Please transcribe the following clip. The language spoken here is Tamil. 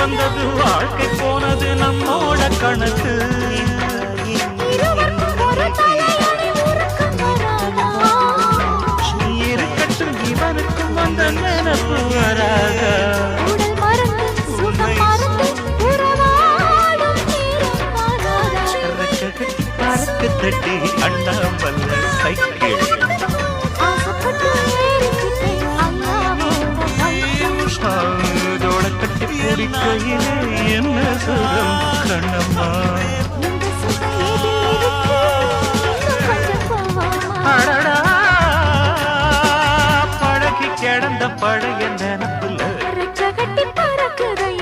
வந்தது வாழ்க்கை போனது நம்மோட கணக்கு இருக்கட்டும் இவனுக்கும் வந்த நினப்பு வராத பறக்கு தட்டி அண்ணாமல்ல சைக்கிள் கட்டி பிடிக்கையிலே என்ன சுகம் கண்ணம்மா பழகி கிடந்த பழைய நினப்புல கட்டி பறக்குதையா